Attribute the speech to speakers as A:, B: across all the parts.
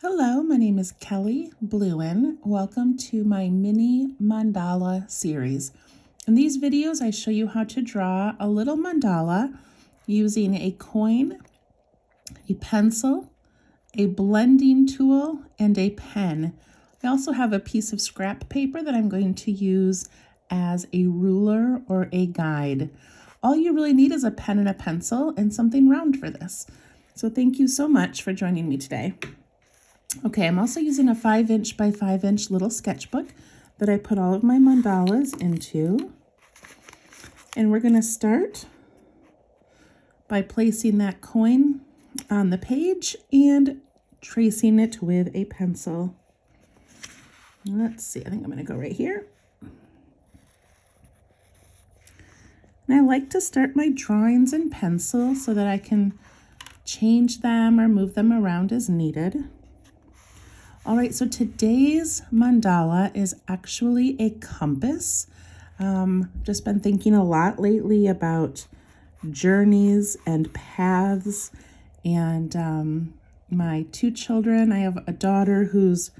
A: Hello, my name is Kelly Bluen. Welcome to my mini mandala series. In these videos, I show you how to draw a little mandala using a coin, a pencil, a blending tool, and a pen. I also have a piece of scrap paper that I'm going to use as a ruler or a guide. All you really need is a pen and a pencil and something round for this. So thank you so much for joining me today. Okay, I'm also using a 5" by 5" little sketchbook that I put all of my mandalas into. And we're going to start by placing that coin on the page and tracing it with a pencil. Let's see, I think I'm going to go right here. And I like to start my drawings in pencil so that I can change them or move them around as needed. All right, so today's mandala is actually a compass. Just been thinking a lot lately about journeys and paths, and my two children. I have a daughter who's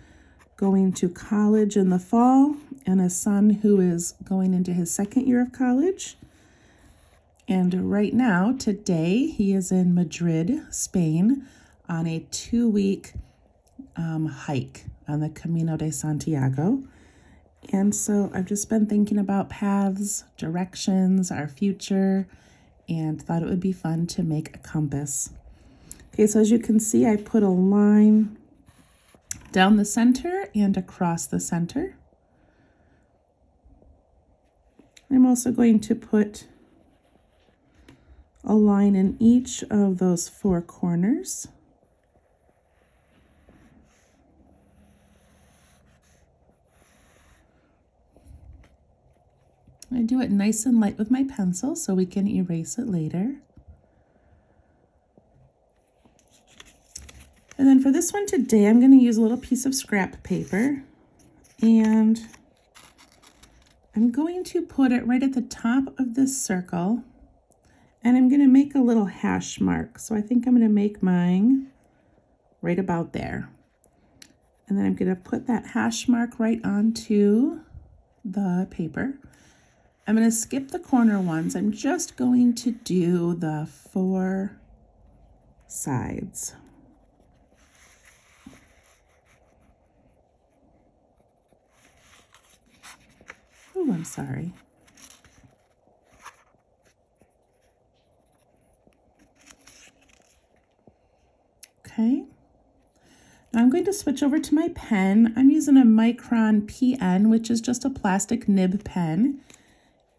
A: going to college in the fall and a son who is going into his second year of college. And right now, today, he is in Madrid, Spain, on a 2-week hike on the Camino de Santiago. And so I've just been thinking about paths, directions, our future, and thought it would be fun to make a compass. Okay, so as you can see, I put a line down the center and across the center. I'm also going to put a line in each of those 4 corners. I do it nice and light with my pencil so we can erase it later. And then for this one today, I'm going to use a little piece of scrap paper, and I'm going to put it right at the top of this circle, and I'm going to make a little hash mark. So I think I'm going to make mine right about there. And then I'm going to put that hash mark right onto the paper. I'm going to skip the corner ones. I'm just going to do the 4 sides. Oh, I'm sorry. Okay. Now I'm going to switch over to my pen. I'm using a Micron PN, which is just a plastic nib pen.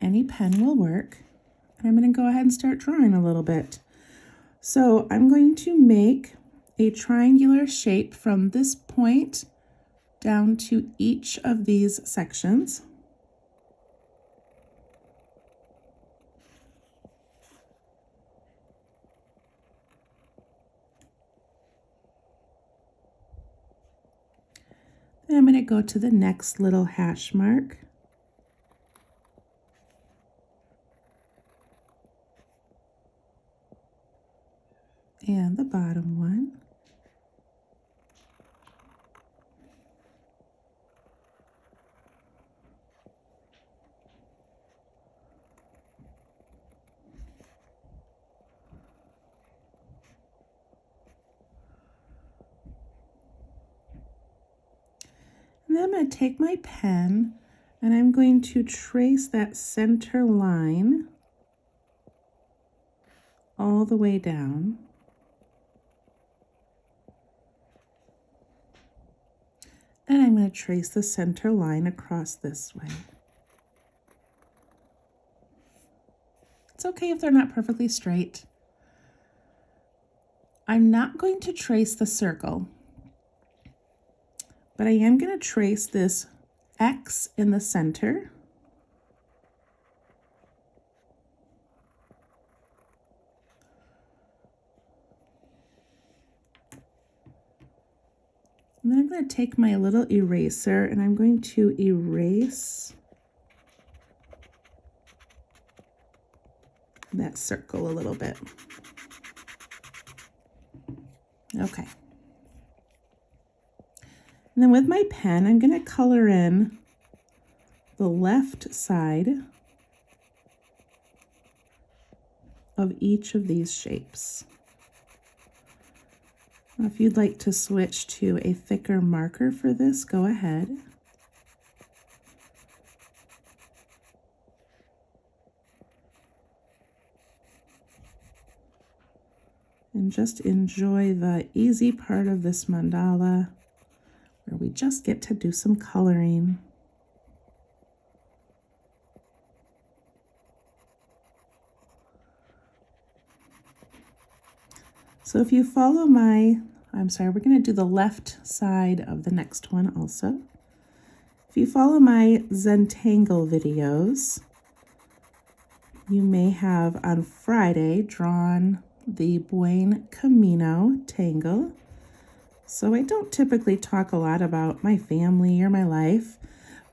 A: Any pen will work. And I'm going to go ahead and start drawing a little bit. So I'm going to make a triangular shape from this point down to each of these sections. Then I'm going to go to the next little hash mark. And the bottom one. And then I'm going to take my pen and I'm going to trace that center line all the way down. And I'm going to trace the center line across this way. It's okay if they're not perfectly straight. I'm not going to trace the circle, but I am going to trace this X in the center. And then I'm going to take my little eraser and I'm going to erase that circle a little bit. Okay. And then with my pen, I'm going to color in the left side of each of these shapes. Now, if you'd like to switch to a thicker marker for this, go ahead. And just enjoy the easy part of this mandala where we just get to do some coloring. So if you follow we're going to do the left side of the next one also. If you follow my Zentangle videos, you may have on Friday drawn the Buen Camino tangle. So I don't typically talk a lot about my family or my life,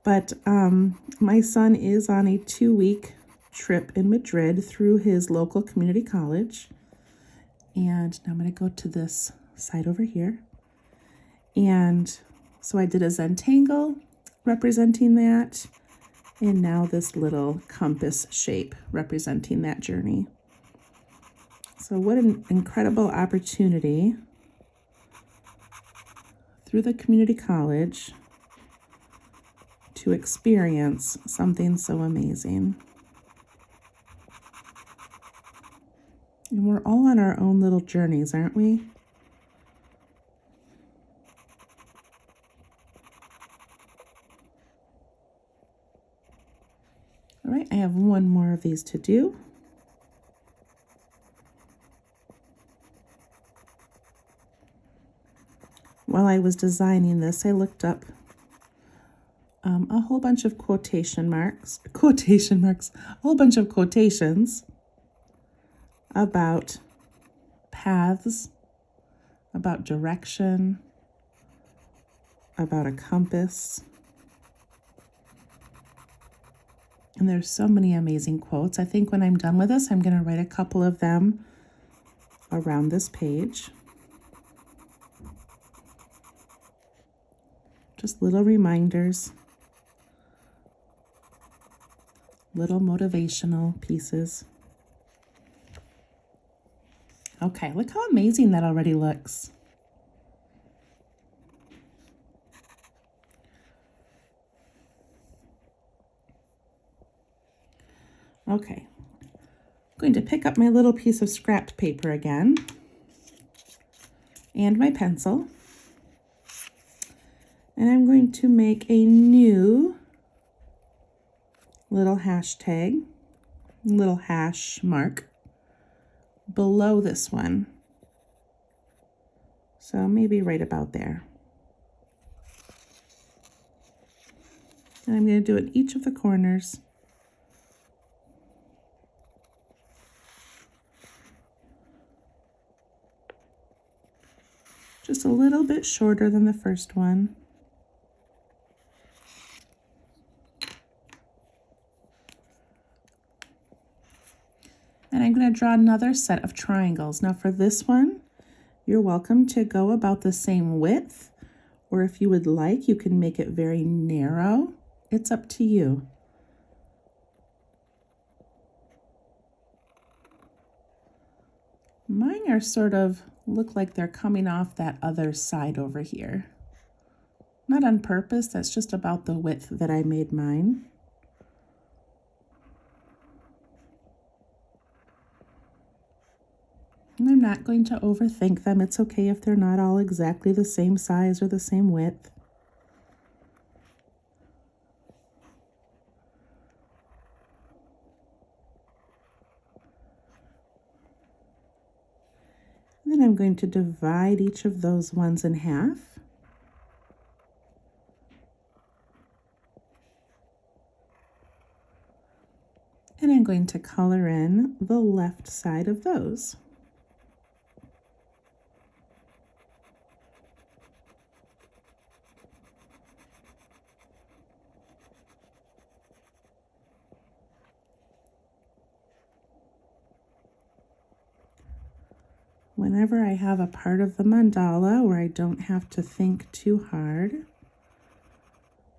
A: but my son is on a 2-week trip in Madrid through his local community college. And now I'm going to go to this side over here. And so I did a Zentangle representing that, and now this little compass shape representing that journey. So what an incredible opportunity through the community college to experience something so amazing. And we're all on our own little journeys, aren't we? All right, I have one more of these to do. While I was designing this, I looked up a whole bunch of a whole bunch of quotations about paths, about direction, about a compass. And there's so many amazing quotes. I think when I'm done with this, I'm going to write a couple of them around this page. Just little reminders, little motivational pieces. Okay, look how amazing that already looks. Okay, I'm going to pick up my little piece of scrap paper again and my pencil. And I'm going to make a new little hashtag, little hash mark below this one. So maybe right about there. And I'm going to do it each of the corners. Just a little bit shorter than the first one. And I'm going to draw another set of triangles. Now for this one, you're welcome to go about the same width, or if you would like, you can make it very narrow. It's up to you. Mine are sort of look like they're coming off that other side over here. Not on purpose, that's just about the width that I made mine. And I'm not going to overthink them. It's okay if they're not all exactly the same size or the same width. And then I'm going to divide each of those ones in half. And I'm going to color in the left side of those. Whenever I have a part of the mandala where I don't have to think too hard,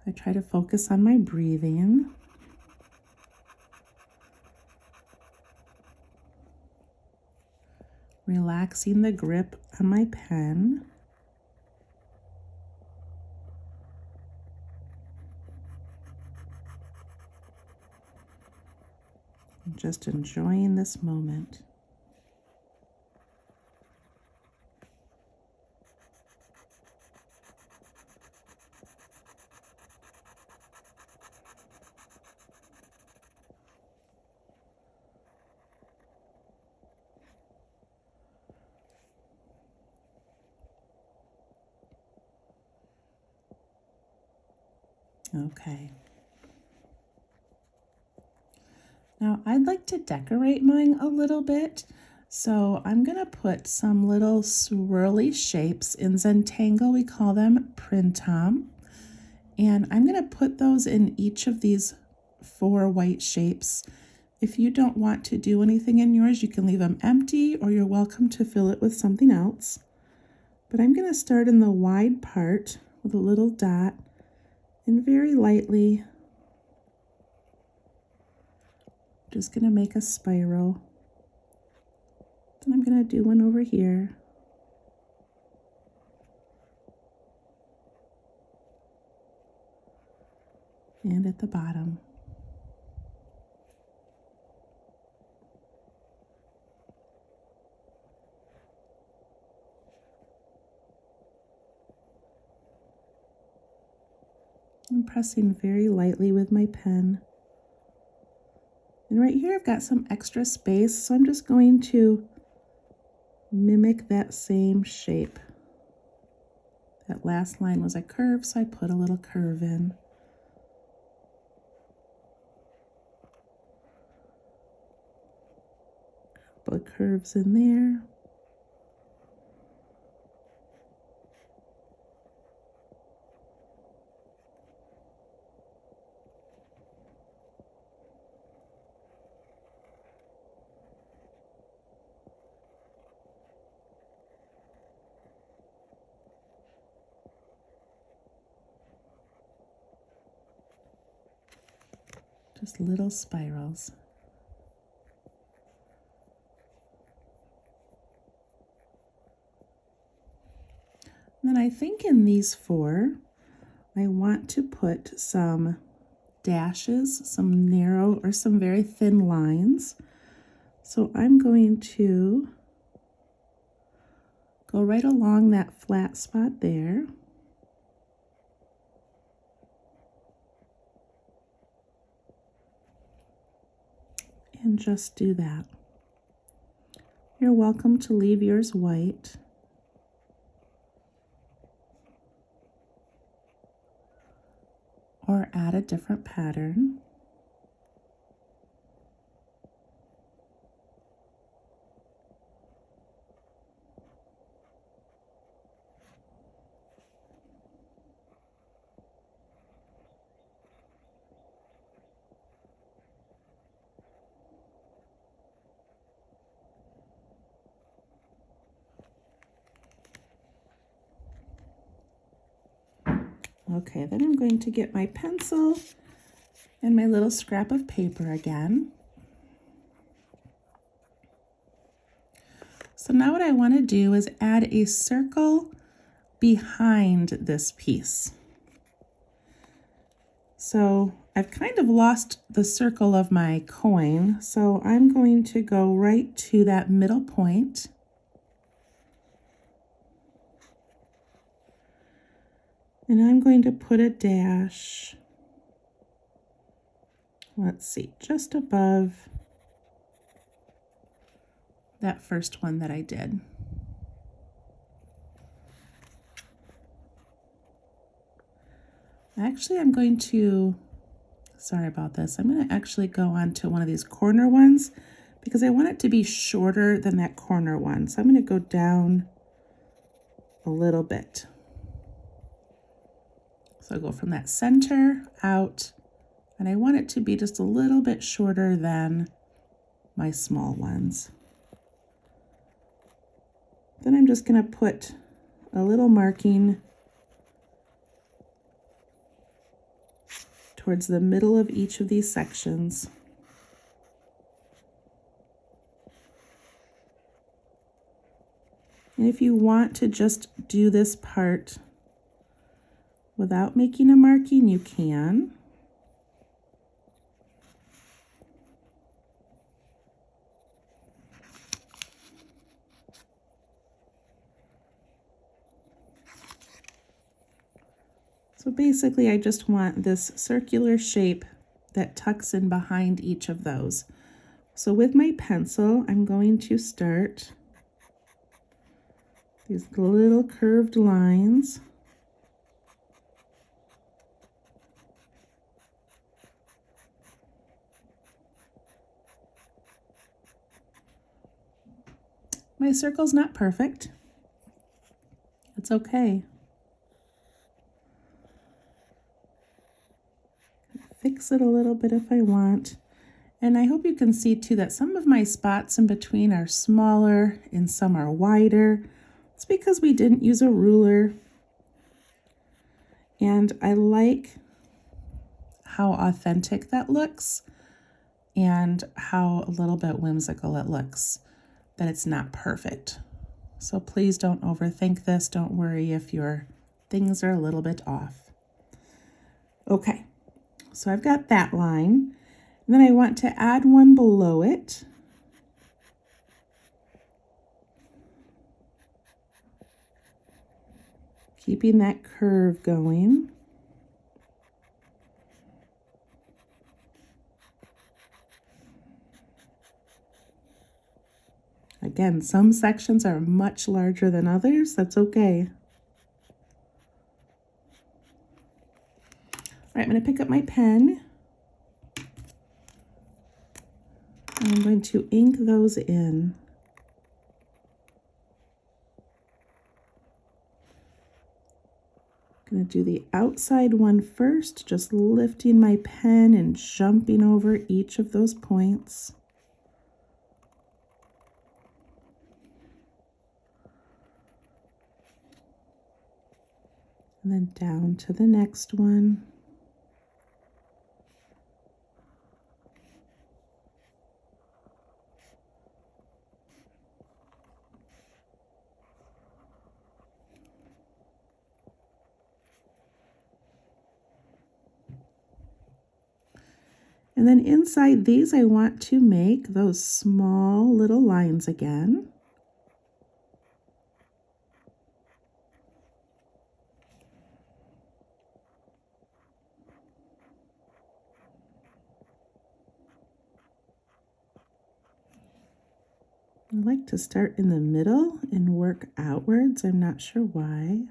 A: I try to focus on my breathing. Relaxing the grip on my pen. And just enjoying this moment. Okay. Now I'd like to decorate mine a little bit. So I'm gonna put some little swirly shapes. In Zentangle, we call them printom. And I'm gonna put those in each of these 4 white shapes. If you don't want to do anything in yours, you can leave them empty, or you're welcome to fill it with something else. But I'm gonna start in the wide part with a little dot and very lightly just gonna make a spiral. Then I'm gonna do one over here. And at the bottom. I'm pressing very lightly with my pen. And right here I've got some extra space, so I'm just going to mimic that same shape. That last line was a curve, so I put a little curve in. A couple of curves in there. Just little spirals. And then I think in these 4, I want to put some dashes, some narrow or some very thin lines. So I'm going to go right along that flat spot there. And just do that. You're welcome to leave yours white. Or add a different pattern. Okay, then I'm going to get my pencil and my little scrap of paper again. So now what I want to do is add a circle behind this piece. So I've kind of lost the circle of my coin, so I'm going to go right to that middle point. And I'm going to put a dash, let's see, just above that first one that I did. Actually, I'm going to, sorry about this, I'm going to actually go on to one of these corner ones because I want it to be shorter than that corner one. So I'm going to go down a little bit. So I'll go from that center out, and I want it to be just a little bit shorter than my small ones. Then I'm just going to put a little marking towards the middle of each of these sections. And if you want to just do this part without making a marking, you can. So basically, I just want this circular shape that tucks in behind each of those. So with my pencil, I'm going to start these little curved lines. My circle's not perfect. It's okay. Fix it a little bit if I want. And I hope you can see too that some of my spots in between are smaller and some are wider. It's because we didn't use a ruler. And I like how authentic that looks and how a little bit whimsical it looks, that it's not perfect. So please don't overthink this. Don't worry if your things are a little bit off. Okay, so I've got that line. And then I want to add one below it. Keeping that curve going. Again, some sections are much larger than others. That's okay. All right, I'm going to pick up my pen. And I'm going to ink those in. I'm going to do the outside one first, just lifting my pen and jumping over each of those points. And then down to the next one. And then inside these, I want to make those small little lines again. I like to start in the middle and work outwards. I'm not sure why.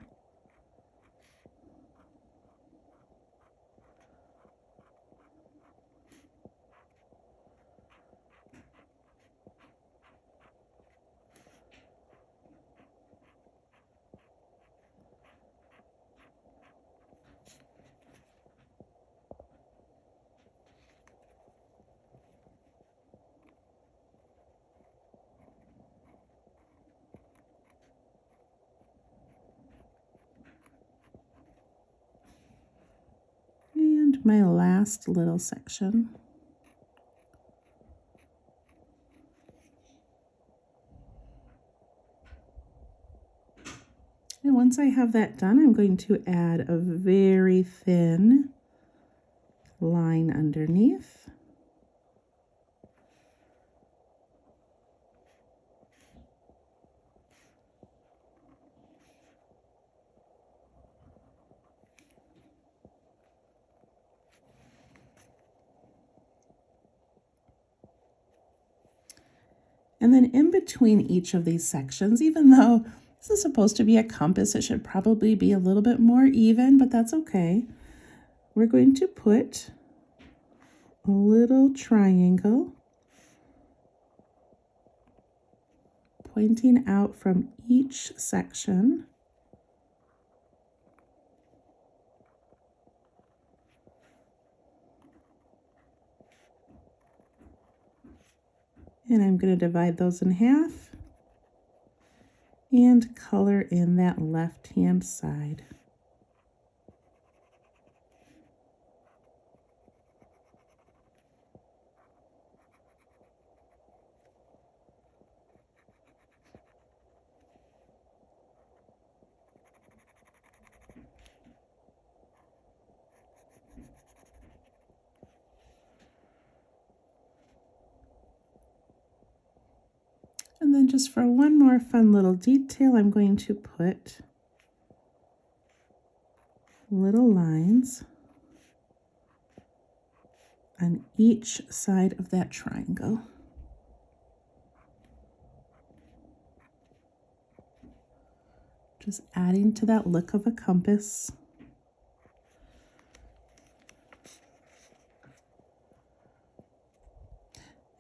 A: And my last little section. And once I have that done, I'm going to add a very thin line underneath. And then in between each of these sections, even though this is supposed to be a compass, it should probably be a little bit more even, but that's okay. We're going to put a little triangle pointing out from each section. And I'm going to divide those in half and color in that left-hand side. And then just for one more fun little detail, I'm going to put little lines on each side of that triangle. Just adding to that look of a compass.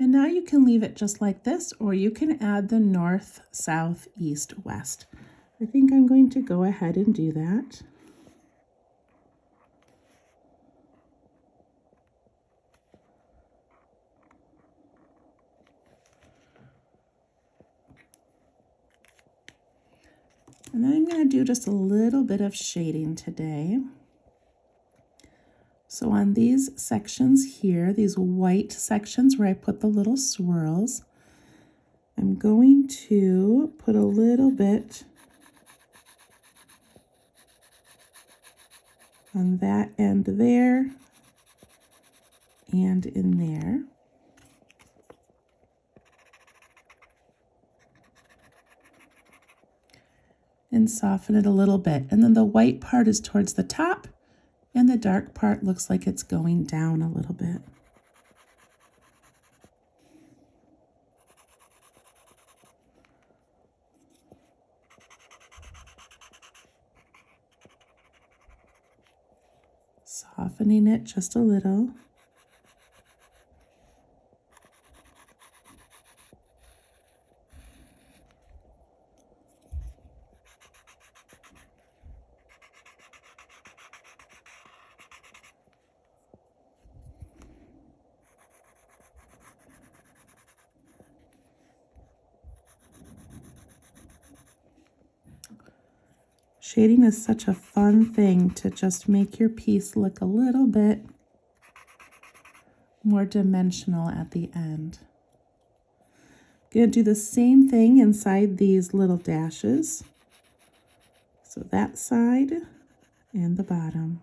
A: And now you can leave it just like this, or you can add the north, south, east, west. I think I'm going to go ahead and do that. And then I'm going to do just a little bit of shading today. So on these sections here, these white sections where I put the little swirls, I'm going to put a little bit on that end there and in there. And soften it a little bit. And then the white part is towards the top, and the dark part looks like it's going down a little bit. Softening it just a little. Shading is such a fun thing to just make your piece look a little bit more dimensional at the end. I'm going to do the same thing inside these little dashes. So that side and the bottom.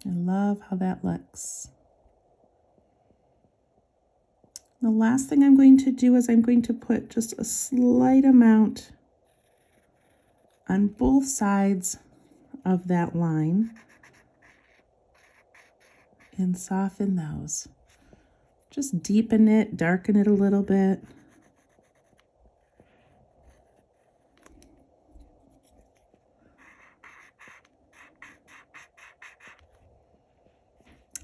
A: I love how that looks. The last thing I'm going to do is I'm going to put just a slight amount on both sides of that line and soften those. Just deepen it, darken it a little bit.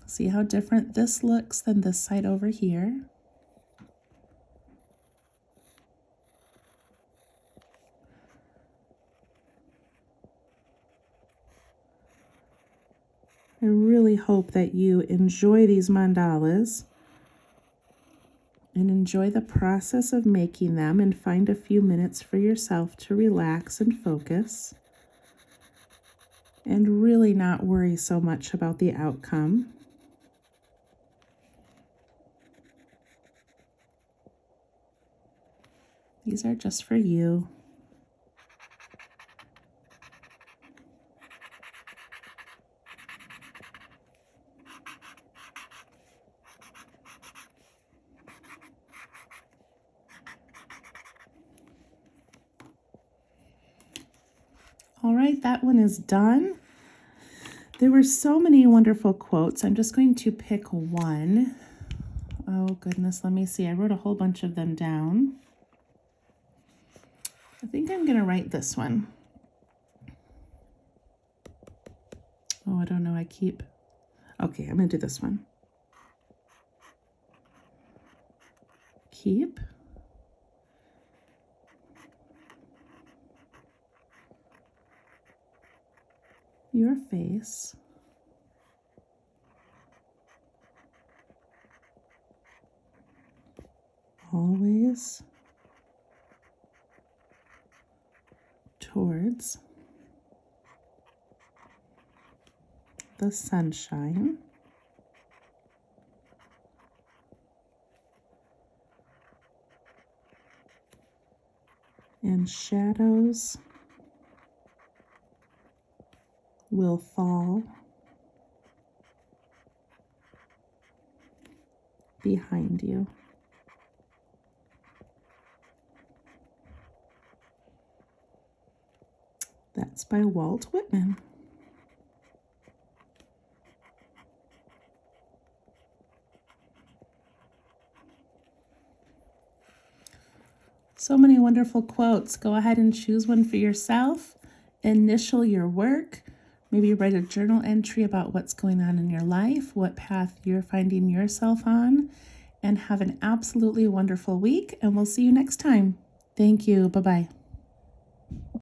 A: See how different this looks than this side over here? I really hope that you enjoy these mandalas and enjoy the process of making them and find a few minutes for yourself to relax and focus and really not worry so much about the outcome. These are just for you. All right, that one is done. There were so many wonderful quotes. I'm just going to pick one. Oh goodness, let me see. I wrote a whole bunch of them down. I think I'm gonna write this one. Oh, I don't know, okay, I'm gonna do this one. Keep your face always towards the sunshine. And shadows will fall behind you. That's by Walt Whitman. So many wonderful quotes. Go ahead and choose one for yourself. Initial your work. Maybe write a journal entry about what's going on in your life, what path you're finding yourself on, and have an absolutely wonderful week. And we'll see you next time. Thank you. Bye-bye.